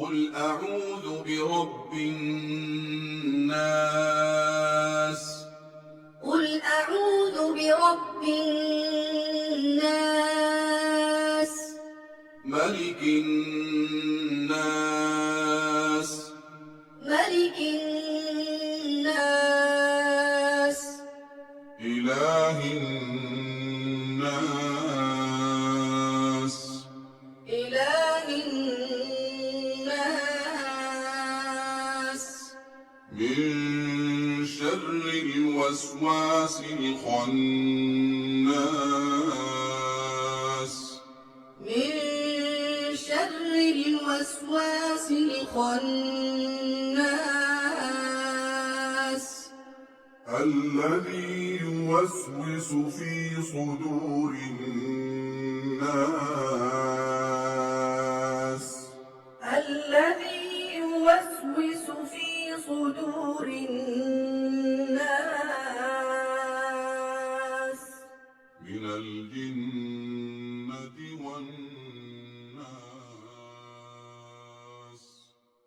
قل أعوذ برب الناس. قل أعوذ برب الناس. ملك الناس. ملك الناس. إله الناس. إله الناس. من شر الوسواس الخناس. من شر الوسواس الخناس. الذي يوسوس في صدور الناس. الذي يوسوس في صدور الناس. من الجنة والناس.